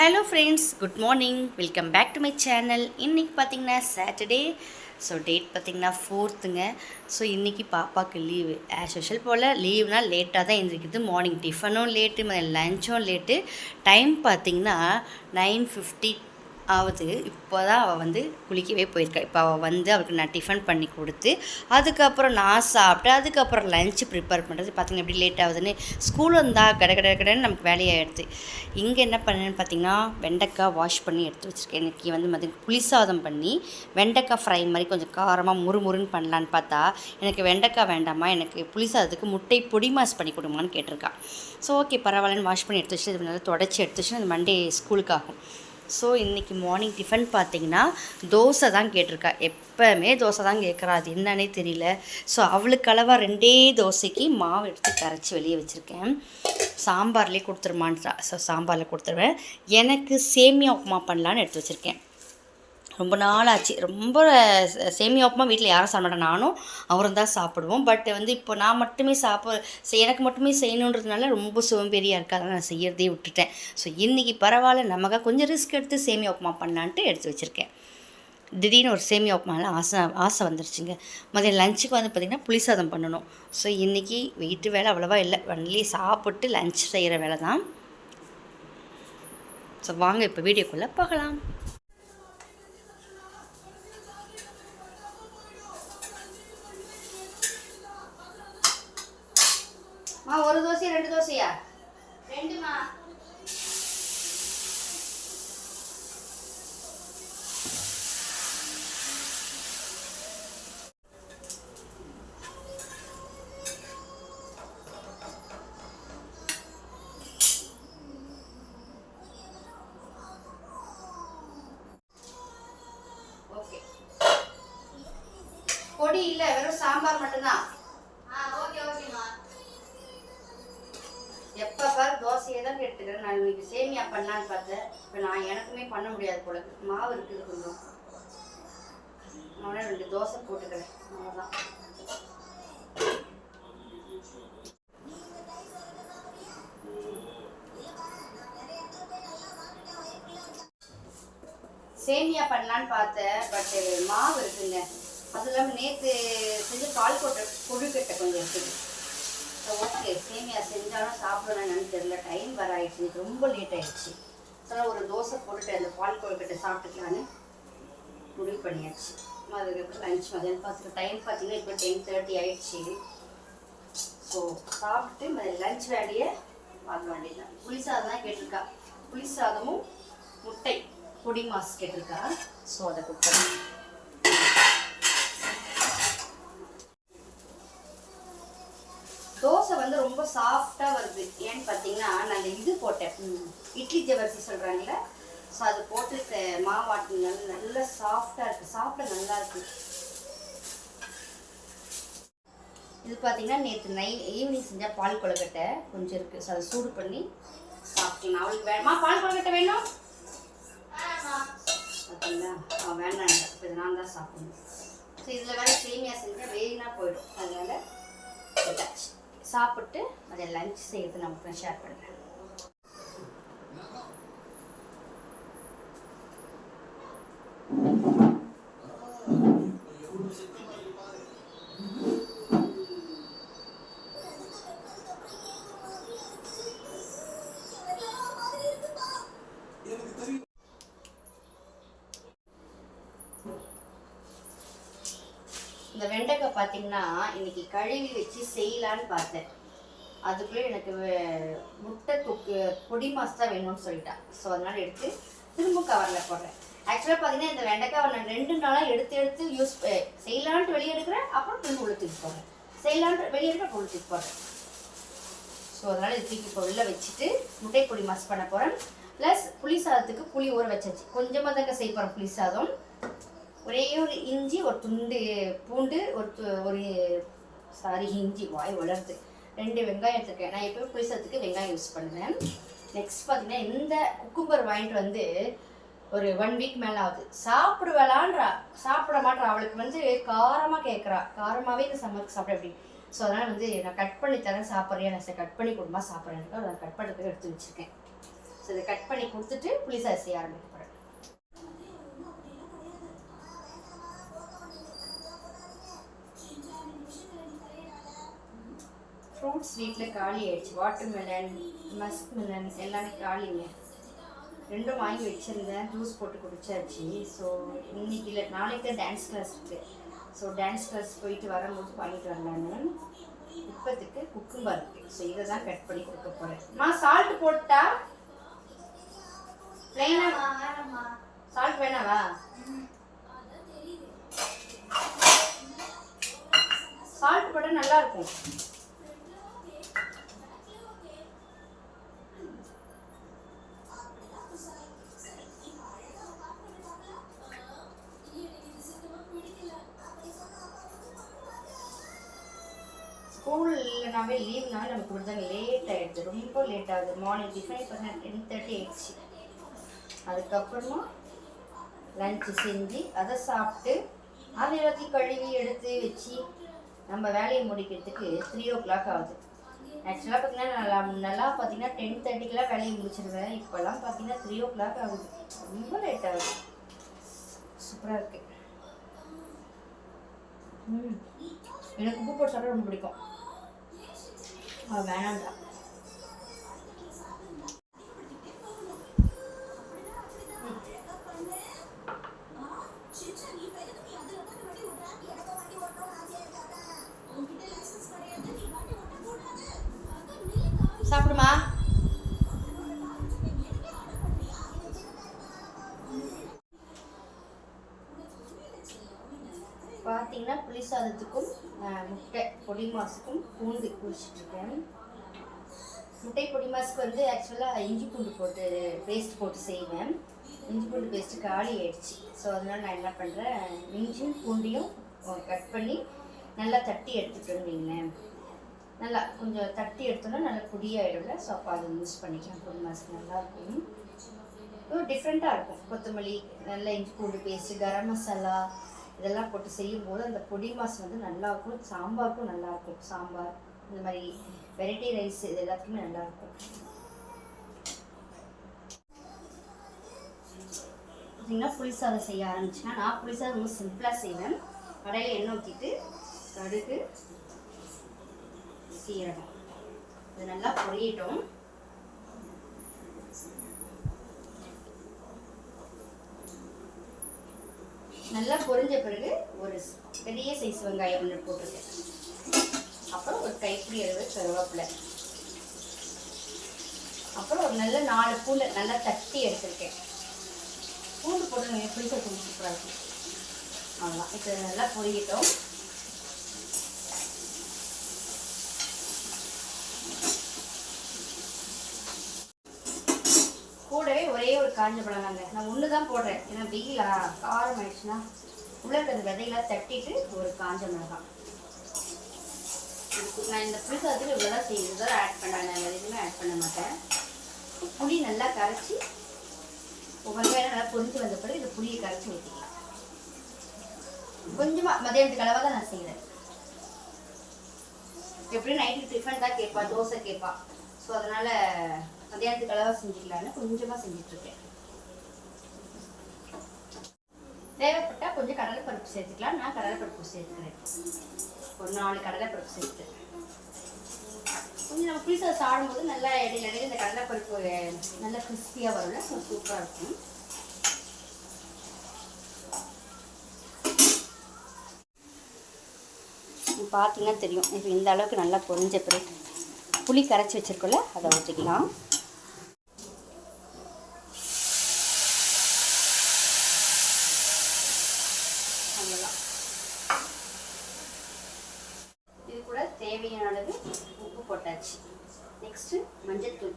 Hello friends, good morning. Welcome back to my channel. இன்றைக்கி பார்த்திங்கன்னா Saturday. So date பார்த்திங்கன்னா 4th. So இன்றைக்கி பாப்பாவுக்கு லீவு. ஆஸ் யூஷுவல் போல் லீவ்னால் லேட்டாக தான் எழுந்திரிக்குது. மார்னிங் டிஃபனும் லேட்டு, லஞ்சும் லேட்டு. டைம் பார்த்திங்கன்னா 9:50 ஆகுது. இப்போ தான் அவள் வந்து குளிக்கவே போயிருக்கா. இப்போ அவள் வந்து அவளுக்கு நான் டிஃபன் பண்ணி கொடுத்து அதுக்கப்புறம் நான் சாப்பிட்டு அதுக்கப்புறம் லஞ்சு ப்ரிப்பேர் பண்ணுறது பார்த்திங்கன்னா எப்படி லேட் ஆகுதுன்னு. ஸ்கூல் வந்தால் கடைன்னு நமக்கு வேலையாகிடுது. இங்கே என்ன பண்ணேன்னு பார்த்திங்கன்னா வெண்டைக்காய் வாஷ் பண்ணி எடுத்து வச்சுருக்கேன். இன்றைக்கி வந்து மதியம் புளி சாதம் பண்ணி வெண்டைக்காய் ஃப்ரை மாதிரி கொஞ்சம் காரமாக முறுமுறுன்னு பண்ணலான்னு பார்த்தா எனக்கு வெண்டைக்காய் வேண்டாமா, எனக்கு புளி சாதத்துக்கு முட்டை பொடி மாஸ் பண்ணி கொடுமான்னு கேட்டிருக்கா. ஸோ ஓகே பரவாயில்லன்னு வாஷ் பண்ணி எடுத்து வச்சு நல்லா தொடச்சி எடுத்து வச்சு அந்த மண்டே ஸ்கூலுக்கு ஆகும். ஸோ இன்றைக்கி மார்னிங் டிஃபன் பார்த்திங்கன்னா தோசை தான் கேட்டிருக்கா. எப்போவுமே தோசை தான் கேட்குறா, அது என்னன்னே தெரியல. ஸோ அவளுக்கு அளவாக 2 தோசைக்கு மாவு எடுத்து கரைச்சி வெளியே வச்சுருக்கேன். சாம்பார்லேயே கொடுத்துருமான்றா. ஸோ சாம்பாரில் கொடுத்துருவேன். எனக்கு சேமியா உப்புமா பண்ணலான்னு எடுத்து வச்சுருக்கேன். ரொம்ப நாள் ஆச்சு. ரொம்ப சேமியா உப்புமா வீட்டில் யாரும் சாப்பிட மாட்டேன், நானும் அவரும் தான் சாப்பிடுவோம். பட் வந்து இப்போ நான் மட்டுமே எனக்கு மட்டுமே செய்யணுன்றதுனால ரொம்ப சோம்பேறியாக இருக்கா, அதனால் நான் செய்யறதே விட்டுட்டேன். ஸோ இன்றைக்கி பரவாயில்ல, நமக்காக கொஞ்சம் ரிஸ்க் எடுத்து சேமியா உப்புமா பண்ணலான்ட்டு எடுத்து வச்சுருக்கேன். திடீர்னு ஒரு சேமியா உப்புமாலாம் ஆசை வந்துருச்சுங்க. மதியம் லஞ்சுக்கு வந்து பார்த்திங்கன்னா புளி சாதம் பண்ணணும். ஸோ இன்றைக்கி வெயிட்டு வேலை அவ்வளோவா இல்லை, ஒன்லி சாப்பிட்டு லஞ்ச் செய்கிற வேலை தான். ஸோ வாங்க இப்போ வீடியோக்குள்ளே பார்க்கலாம். ஒரு தோசையா 2 தோசையா? 2மா. ஓகே, பொடி இல்லை, வெறும் சாம்பார் மட்டும்தான். எப்போ பாரு தோசையை தான் எடுத்துக்கிறேன். நான் இன்னைக்கு சேமியா பண்ணலான்னு பார்த்தேன். இப்போ நான் எனக்குமே பண்ண முடியாது போல, மாவு இருக்குது கொஞ்சம். நான் 2 தோசை போட்டுக்கிறேன், அவ்வளோதான். சேமியா பண்ணலான்னு பார்த்தேன், பட்டு மாவு இருக்குங்க. அது இல்லாமல் நேற்று செஞ்சு கொழுக்கட்டை கொஞ்சம் இருக்குது. ஓகே, சேமியா செஞ்சாலும் சாப்பிடணும் என்னன்னு தெரியல, டைம் வர ஆயிடுச்சு, எனக்கு ரொம்ப லேட் ஆகிடுச்சு. ஸோ ஒரு தோசை போட்டுட்டு அந்த பால் கொழுக்கட்டை சாப்பிட்டுக்கலான்னு முடிவு பண்ணியாச்சு. அதுக்கப்புறம் லஞ்ச் மதியம் பார்த்துட்டு டைம் பார்த்தீங்கன்னா இப்போ 10:30 ஆகிடுச்சு. ஸோ சாப்பிட்டு லஞ்ச் வேலையை பார்க்க வேண்டியதுதான். புளி சாதம் தான் கேட்டிருக்கா, புளி சாதமும் முட்டை பொடி மாஸ் கேட்டிருக்கா. ஸோ அதை கொடுத்தேன். தோசை வந்து ரொம்ப சாஃப்டாக வருது. ஏன்னு பார்த்தீங்கன்னா நான் இது போட்டேன், இட்லி ஜவரிசி சொல்கிறாங்கல்ல. ஸோ அது போட்டு மாவாட்டினால நல்லா சாஃப்டாக இருக்குது, சாப்பிட நல்லா இருக்குது. இது பார்த்தீங்கன்னா நேற்று ஈவினிங் செஞ்சால் பால் கொழுக்கட்டை கொஞ்சம் இருக்குது. ஸோ அதை சூடு பண்ணி சாப்பிட்டீங்கன்னா அவளுக்கு வேணுமா பால் கொழுக்கட்டை வேணும் பார்த்தீங்களா? வேண்டாம், இப்போ இது நான் தான் சாப்பிடணும். ஸோ இதில் வேறு சேமியா செஞ்சால் வேணா போயிடும், அதனால் சாப்பிட்டு அதை லஞ்ச் செய்யறது நமக்கு ஷேர் பண்ணுறேன். இந்த வெண்டைக்காய் பார்த்தீங்கன்னா இன்னைக்கு கழுவி வச்சு செய்யலான்னு பார்த்தேன். அதுக்குள்ளே எனக்கு முட்டை பொடி மாஸ் தான் வேணும்னு சொல்லிட்டேன். ஸோ அதனால் எடுத்து திரும்ப கவரில் போடுறேன். ஆக்சுவலாக பார்த்தீங்கன்னா இந்த வெண்டைக்காய் நான் 2 நாளாக எடுத்து செய்யலான்ட்டு வெளியே எடுக்கிறேன், அப்புறம் திரும்ப உள்ள தூக்கி போடுறேன், செய்யலான்ட்டு வெளியே எடுக்க அப்புறம் உள்ள தூக்கி போடுறேன். ஸோ அதனால் இது தூக்கி இப்போ உள்ள வச்சுட்டு முட்டை பொடி மாஸ் பண்ண போகிறேன். ப்ளஸ் புளி சாதத்துக்கு புளி ஊற வச்சாச்சு, கொஞ்சமாக தாங்க செய்ய போகிறேன் புளி சாதம். ஒரே ஒரு இஞ்சி, ஒரு துண்டு பூண்டு, ஒரு இஞ்சி வாய் வளருது, 2 வெங்காயம் எடுத்துருக்கேன். நான் எப்போயும் புளி சாதத்துக்கு வெங்காயம் யூஸ் பண்ணுவேன். நெக்ஸ்ட் பார்த்தீங்கன்னா இந்த குக்கும்பர் வாங்கிட்டு வந்து ஒரு 1 வீக் மேலே ஆகுது. சாப்பிட மாட்டா. அவளுக்கு வந்து காரமாக கேட்குறா, காரமாகவே இந்த சம்மருக்கு சாப்பிட எப்படி. ஸோ அதனால் நான் கட் பண்ணி தரேன், சாப்பிட்றேன், நான் கட் பண்ணி கொடுமா சாப்பிட்றேன். அதை கட் பண்ணுறதுக்கு எடுத்து வச்சுருக்கேன். ஸோ இதை கட் பண்ணி கொடுத்துட்டு புளி சாதம் செய்ய ஆரம்பிக்க போகிறேன். ஃப்ரூட்ஸ் வீட்டில் காலி ஆயிடுச்சு. வாட்டர் மெலன், மஸ்க் மெலன் எல்லாமே காலிங்க. 2 வாங்கி வச்சுருந்தேன், ஜூஸ் போட்டு குடிச்சாச்சு. ஸோ இன்னைக்கு இல்லை, நாளைக்கு தான் டான்ஸ் கிளாஸ் இருக்குது. ஸோ டான்ஸ் கிளாஸ் போயிட்டு வரும்போது வாங்கிட்டு வரலான்னு. இப்போதுக்கு குக்கும்பர் இருக்குது. ஸோ இதை தான் கட் பண்ணி கொடுக்க போகிறேன். சால்ட் போட்டா வேணாமா? சால்ட் வேணாவா? சால்ட் போட்டால் நல்லா இருக்கும். ஸ்கூல் இல்லைனாவே லீவ்னால நமக்கு கொடுத்தாங்க லேட் ஆகிடுது, ரொம்ப லேட் ஆகுது. மார்னிங் டிஃபன் பண்ண 10:30 ஆயிடுச்சு. அதுக்கப்புறமா லஞ்சு செஞ்சு அதை சாப்பிட்டு அதை எல்லாத்தையும் கழுவி எடுத்து வச்சு நம்ம வேலையை முடிக்கிறதுக்கு 3 o'clock ஆகுது. ஆக்சுவலாக பார்த்தீங்கன்னா நல்லா பார்த்தீங்கன்னா 10:30க்கெலாம் வேலையை முடிச்சிடுவேன். இப்போல்லாம் பார்த்தீங்கன்னா 3 o'clock ஆகுது. ரொம்ப லேட் ஆகுது. சூப்பராக இருக்குது. எனக்கு உப்பு போட்டு சாப்பிட ரொம்ப பிடிக்கும். வேணாண்டா. சாப்பிடுமா? பார்த்தீங்கன்னா புளி சாதத்துக்கும் முட்டை பொடி மாசுக்கும் பூண்டு குடிச்சிட்ருக்கேன். முட்டை பொடி மாசுக்கு வந்து ஆக்சுவலாக இஞ்சி பூண்டு போட்டு பேஸ்ட் போட்டு செய்வேன். இஞ்சி பூண்டு பேஸ்ட்டு காலி ஆயிடுச்சு. ஸோ அதனால் நான் என்ன பண்ணுறேன், இஞ்சியும் பூண்டையும் கட் பண்ணி நல்லா தட்டி எடுத்துகிட்டு வைங்களேன். நல்லா கொஞ்சம் தட்டி எடுத்தோன்னா நல்லா பொடியாகிடும்ல. ஸோ அப்போ அதை யூஸ் பண்ணிக்கலாம். பொடி மாசுக்கு நல்லாயிருக்கும். டிஃப்ரெண்ட்டாக இருக்கும். கொத்தமல்லி, நல்லா இஞ்சி பூண்டு பேஸ்ட்டு, கரம் மசாலா இதெல்லாம் போட்டு செய்யும்போது அந்த பொடி மாசு வந்து நல்லாயிருக்கும். சாம்பாருக்கும் நல்லாயிருக்கும். சாம்பார் இந்த மாதிரி வெரைட்டி ரைஸ் இது எல்லாத்துக்குமே நல்லாயிருக்கும். பார்த்தீங்கன்னா புளி சாதம் செய்ய ஆரம்பிச்சுன்னா, நான் புளி சாதம் ரொம்ப சிம்பிளாக செய்வேன். கடையில் எண்ணெய் ஊற்றிட்டு கடுகு, சீரகம் இது நல்லா பொரியட்டும். நல்லா பொரிஞ்ச பிறகு ஒரு பெரிய சைஸ் வெங்காயம் ஒன்று போட்டிருக்கேன். அப்புறம் ஒரு கைப்பிடி அளவு கருவேப்பிலை, அப்புறம் ஒரு நல்ல 4 பூண்டு நல்லா தட்டி எடுத்துருக்கேன். பூண்டு போட்டு எப்படி கொஞ்சம் சூப்பராக இருக்கும். அவ்வளோதான். இப்போ நல்லா பொரியட்டும். கூடவே ஒரே ஒரு காஞ்ச மிளகாங்க. நான் ஒன்று தான் போடுறேன். ஏன்னா வெயிலா காரம் ஆயிடுச்சுன்னா உள்ள இருக்கிற விதையெல்லாம் தட்டிட்டு ஒரு காஞ்ச மிளகாய். நான் இந்த புளி சாதத்துக்கு இவ்வளோதான் செய்யுது தான் ஆட் பண்ணேன். நான் எதுவுமே ஆட் பண்ண மாட்டேன். புளி நல்லா கரைச்சி வெங்காயம் நல்லா பொரிஞ்சு வந்த பிறகு இந்த புளியை கரைச்சி ஊற்றிக்கலாம். கொஞ்சமாக மதியானத்துக்கு அளவாக தான் நான் செய்கிறேன். எப்படியும் நைட்டுக்கு டிஃபன் தான் கேட்பா, தோசை கேட்பா. ஸோ அதனால் மதியானத்துக்கு அளவாக செஞ்சுக்கலான்னு கொஞ்சமாக செஞ்சிட்ருக்கேன். தேவைப்பட்டால் கொஞ்சம் கடலைப்பருப்பு சேர்த்துக்கலாம். நான் கடலைப்பருப்பு சேர்த்துக்கிறேன். ஒரு 4 கடலைப்பருப்பு சேர்த்து கொஞ்சம் நம்ம புளி சாதம் சாப்பிடும்போது நல்லா இடையில இந்த கடலைப்பருப்பு நல்லா கிறிஸ்பியாக வரும்ல. சூப்பராக இருக்கும். பார்த்தீங்கன்னா தெரியும். இப்போ இந்த அளவுக்கு நல்லா பொரிஞ்ச பிறகு புளி கரைச்சி வச்சுருக்கோம்ல அதை ஊற்றிக்கலாம். அவ்வளோதான். இது கூட தேவையான அளவு உப்பு போட்டாச்சு. நெக்ஸ்ட்டு மஞ்சள்தூள்.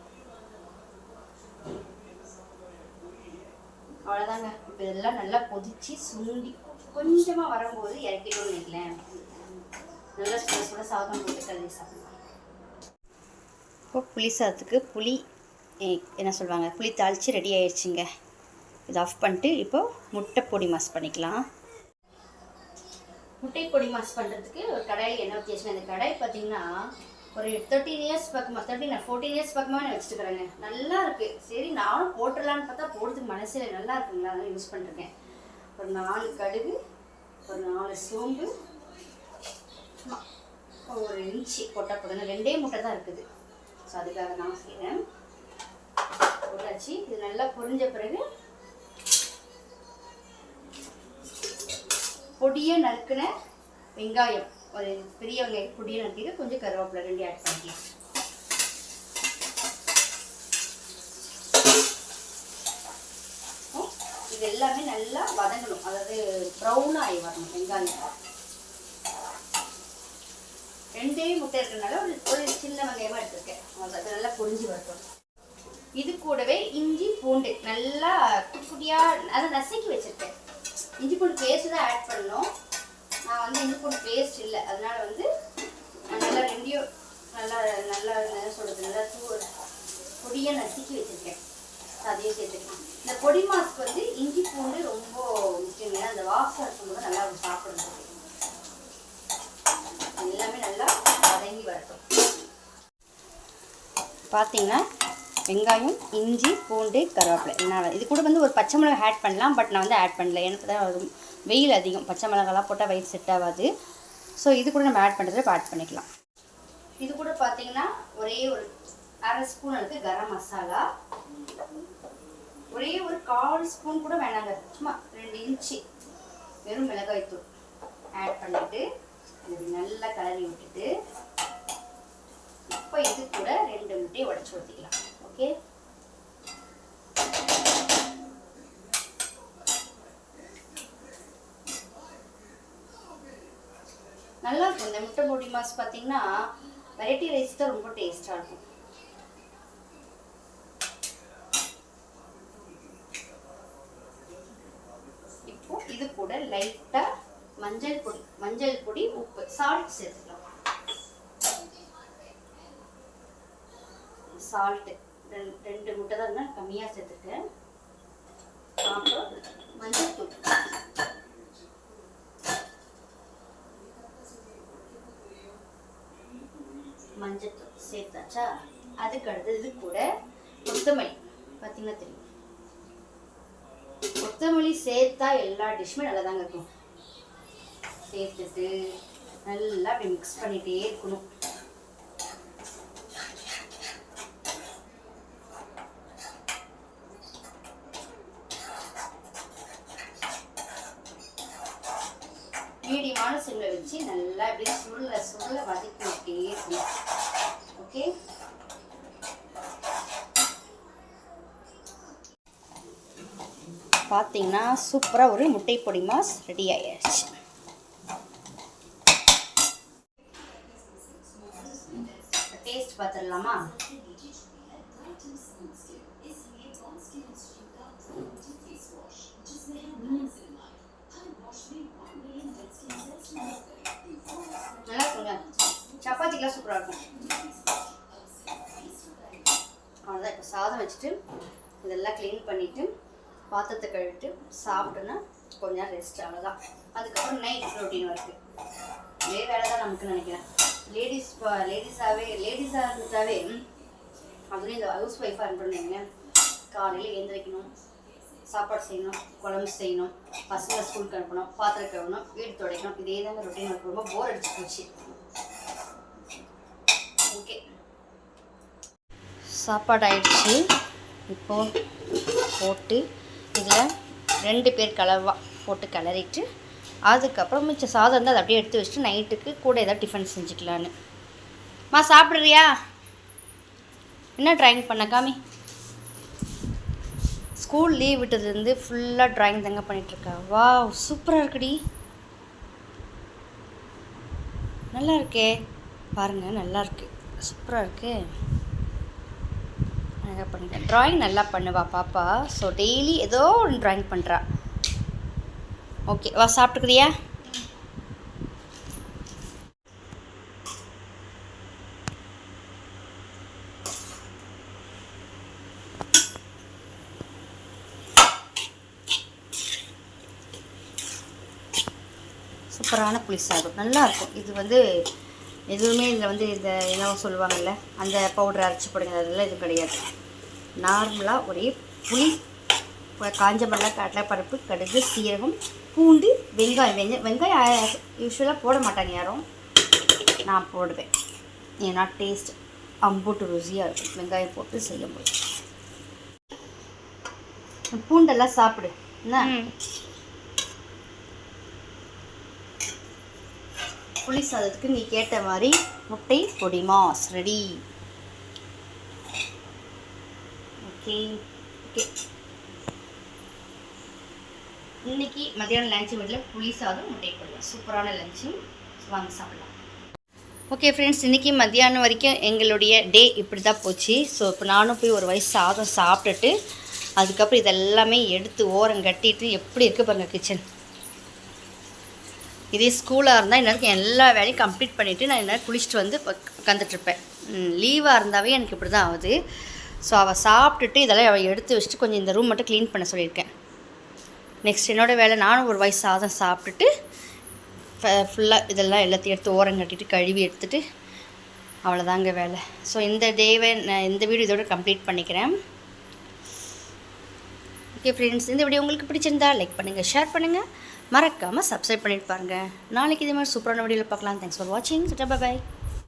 அவ்வளோதாங்க. இப்போ இதெல்லாம் நல்லா கொதித்து சுண்டி கொஞ்சமாக வரும்போது இறக்கிட்டோம்னு நினைக்கலேன். நல்லா சுட சுட சாதம் போட்டு கல்வி சாப்பிடலாம். இப்போ புளி சாதத்துக்கு புளி என்ன சொல்லுவாங்க, புளி தாளித்து ரெடி ஆயிடுச்சுங்க. இதை ஆஃப் பண்ணிட்டு இப்போ முட்டை பொடி மாஸ் பண்ணிக்கலாம். முட்டை பொடி மாஸ் பண்ணுறதுக்கு ஒரு கடாயில் எண்ணெய் ஊற்றி வச்சுக்கேன். அந்த கடாய் பார்த்திங்கன்னா ஒரு 13 இயர்ஸ் பக்கமாக 14 இயர்ஸ் பக்கமாக நான் வச்சுட்டுக்கிறேங்க. நல்லா இருக்குது. சரி நானும் போட்டுடலான்னு பார்த்தா போடுறதுக்கு மனசே நல்லா இருக்குங்களா, அதெல்லாம் யூஸ் பண்ணிருக்கேன். ஒரு 4 கடுகு, ஒரு 4 சோம்பு, ஒரு இன்ச்சு போட்டால் போதுங்க. 2 முட்டை தான் இருக்குது. ஸோ அதுக்காக நான் செய்கிறேன். போட்டாச்சு. இது நல்லா பொரிஞ்ச பிறகு பொடியை நறுக்கின வெங்காயம், ஒரு பெரிய வெங்காயம் பொடியை நறுக்கிட்டு கொஞ்சம் கருவேப்பிலை 2 ஆட் பண்ணிக்கலாம். இது எல்லாமே நல்லா வதங்கணும், அதாவது ப்ரௌனாக ஆகி வரணும் வெங்காயம். 2 முட்டை இருக்கிறதுனால ஒரு சின்ன வெங்காயமாக எடுத்துருக்கேன். அது நல்லா பொரிஞ்சு வரட்டும். இது கூடவே இஞ்சி பூண்டு நல்லா குட்டி குட்டியாக அதை நசுக்கி வச்சுருக்கேன். இஞ்சி பூண்டு பேஸ்ட் தான் ஆட் பண்ணணும். நான் வந்து இஞ்சி பூண்டு பேஸ்ட் இல்லை, அதனால வந்து நல்லா 2 நல்லா நல்லா என்ன சொல்கிறது, நல்லா பொடியாக நசுக்கி வச்சுருக்கேன். அதையும் சேர்த்துக்கலாம். இந்த பொடி மாஸ்க்கு வந்து இஞ்சி பூண்டு ரொம்ப முக்கியம். ஏன்னா அந்த வாசம் இருக்கும்போது நல்லா சாப்பிடுறது. எல்லாமே நல்லா வதங்கி வரட்டும். பார்த்தீங்கன்னா வெங்காயம், இஞ்சி பூண்டு, கருவேப்பிலை. நான் இது கூட வந்து ஒரு பச்சை மிளகாய் ஆட் பண்ணலாம், பட் நான் வந்து ஆட் பண்ணல. எனக்கு தான் வெயில் அதிகம், பச்சை மிளகாலாம் போட்டால் வயிறு செட் ஆகாது. ஸோ இது கூட நம்ம ஆட் பண்ணுறதுல இப்போ ஆட் பண்ணிக்கலாம். இது கூட பார்த்தீங்கன்னா ஒரே ஒரு 1/2 ஸ்பூன் இருக்குது கரம் மசாலா. ஒரே ஒரு 1/4 ஸ்பூன் கூட வேணாங்க, சும்மா 2 இன்ச்சு வெறும் மிளகாய்த்தூள் ஆட் பண்ணிவிட்டு இது நல்லா கலரி விட்டுட்டு இப்போ இது கூட 2 முட்டையை உடைச்சு ஊற்றிக்கலாம். ஓகே, நல்லா இருக்கும். இந்த முட்டை பொடி மாஸ் பார்த்தீங்கன்னா வெரைட்டி ரைஸ் தான் ரொம்ப டேஸ்டாக இருக்கும். இப்போ இது கூட லைட்டாக மஞ்சள் பொடி, உப்பு, சால்ட் சேர்த்துக்கலாம். சால்ட்டு 2 முட்டை தான் இருந்தால் கம்மியாக சேர்த்துட்டேன். அப்புறம் மஞ்சள் தூள், மஞ்சத்தூள் சேர்த்தாச்சா. அதுக்கு அடுத்தது இது கூட கொத்தமல்லி பார்த்தீங்கன்னா தெரியும். கொத்தமல்லி சேர்த்தா எல்லா டிஷ்ஷுமே நல்லா தாங்க இருக்கும். சேர்த்துட்டு நல்லா அப்படி மிக்ஸ் பண்ணிகிட்டே இருக்கணும். மீடியமான சிம்மில் வச்சு நல்லா இப்படி சுருள வதக்கி விட்டே இருக்கணும். ஓகே, பார்த்தீங்கன்னா சூப்பராக ஒரு முட்டை பொடி மாஸ் ரெடி ஆயிடுச்சு. டேஸ்ட் பார்த்துடலாமா? நல்லா இருக்குங்க. சப்பாத்திக்கெலாம் சூப்பராக இருக்கும். அவ்வளோதான். இப்போ சாதம் வச்சுட்டு இதெல்லாம் க்ளீன் பண்ணிவிட்டு பாத்திரத்தை கழுவிட்டு சாப்பிட்டோன்னா கொஞ்ச நேரம் ரெஸ்ட். அவ்வளோதான். அதுக்கப்புறம் நைட் ரொட்டீன் ஒர்க்கு. இதே வேலை தான் நமக்கு நினைக்கிறேன். லேடிஸாக இருந்துட்டாவே, அதுலேயும் இந்த ஹவுஸ் ஒய்ஃபாக இருந்துருந்தீங்க, காலையில் எழுந்திரிக்கணும், சாப்பாடு செய்யணும், குழம்பு செய்யணும், பசங்களை ஸ்கூலுக்கு அனுப்பணும், பாத்திரம் கழுவணும், வீடு துடைக்கணும். இதே தாங்க ரொட்டீன் ஒர்க். ரொம்ப போர் அடிச்சு போச்சு. ஓகே, சாப்பாடு ஆயிடுச்சு. இப்போது போட்டு இதில் 2 பேர் கலவா போட்டு கிளறிட்டு அதுக்கப்புறம் மிச்ச சாதம் வந்து அதை அப்படியே எடுத்து வச்சுட்டு நைட்டுக்கு கூட ஏதாவது டிஃபன் செஞ்சுக்கலான்னு. சாப்பிட்றியா? என்ன ட்ராயிங் பண்ண காமி? ஸ்கூல் லீவ் விட்டதுலேருந்து ஃபுல்லாக ட்ராயிங் தாங்க பண்ணிகிட்ருக்கா. வா, சூப்பராக இருக்குடி. நல்லா இருக்கே, பாருங்கள், நல்லா இருக்கு, சூப்பராக இருக்கு. அழகாக பண்ணிட்டேன். ட்ராயிங் நல்லா பண்ணுவா பாப்பா. ஸோ டெய்லி ஏதோ ஒன்று ட்ராயிங் பண்ணுறா. ஓகே, வா சாப்பிட்டுக்கிறியா? சூப்பரான புளி சாதம், நல்லாயிருக்கும். இது வந்து எதுவுமே இதில் வந்து இந்த என்னவோ சொல்லுவாங்கள்ல அந்த பவுடர் அரைச்சி போடுங்க, அதெல்லாம் எதுவும் கிடையாது. நார்மலாக ஒரே புளி, காஞ்ச மிளகா, கடலைப்பருப்பு, கடுகு, சீரகம், பூண்டு, வெங்காயம். வெங்காயம் யூஸ்வலாக போட மாட்டாங்க யாரும், நான் போடுவேன். ஏன்னா டேஸ்ட் அம்புட்டு ருசியாக இருக்கும் வெங்காயம் போட்டு செய்யும்போது. பூண்டெல்லாம் சாப்பிடு என்ன. புளி சாதத்துக்கு நீ கேட்ட மாதிரி முட்டை பொடி மாஸ் ரெடி. Okay okay. இன்னைக்கு மதியானம் லஞ்சு வீட்டில் புளி சாதம் முட்டை பொடி மாஸ், சூப்பரான லஞ்சு. வாங்க சாப்பிடலாம். ஓகே ஃப்ரெண்ட்ஸ், இன்றைக்கி மத்தியானம் வரைக்கும் எங்களுடைய டே இப்படி தான் போச்சு. ஸோ இப்போ நானும் போய் ஒரு வயசு சாதம் சாப்பிட்டுட்டு அதுக்கப்புறம் இதெல்லாமே எடுத்து ஓரம் கட்டிட்டு எப்படி இருக்குது பாருங்கள் கிச்சன். இதே ஸ்கூலாக இருந்தால் இந்நேரம் எல்லா வேலையும் கம்ப்ளீட் பண்ணிவிட்டு நான் என்ன குளிச்சுட்டு வந்து உட்காந்துட்ருப்பேன். லீவாக இருந்தாவே எனக்கு இப்படி தான் ஆகுது. ஸோ அவள் சாப்பிட்டுட்டு இதெல்லாம் அவள் எடுத்து வச்சுட்டு கொஞ்சம் இந்த ரூம் மட்டும் க்ளீன் பண்ண சொல்லியிருக்கேன். நெக்ஸ்ட் என்னோடய வேலை, நானும் ஒரு வயசு சாதம் சாப்பிட்டுட்டு ஃபுல்லாக இதெல்லாம் எல்லாத்தையும் எடுத்து ஓரம் கட்டிட்டு கழுவி எடுத்துகிட்டு அவ்வளோதாங்க வேலை. ஸோ இந்த டேவை நான் இந்த வீடியோ இதோட கம்ப்ளீட் பண்ணிக்கிறேன். ஓகே ஃப்ரெண்ட்ஸ், இந்த வீடியோ உங்களுக்கு பிடிச்சிருந்தா லைக் பண்ணுங்கள், ஷேர் பண்ணுங்கள், மறக்காமல் சப்ஸ்கிரைப் பண்ணிட்டு பாருங்கள். நாளைக்கு இதே மாதிரி சூப்பரான வீடியோவில் பார்க்கலாம். தேங்க்ஸ் ஃபார் வாட்சிங். பாய்.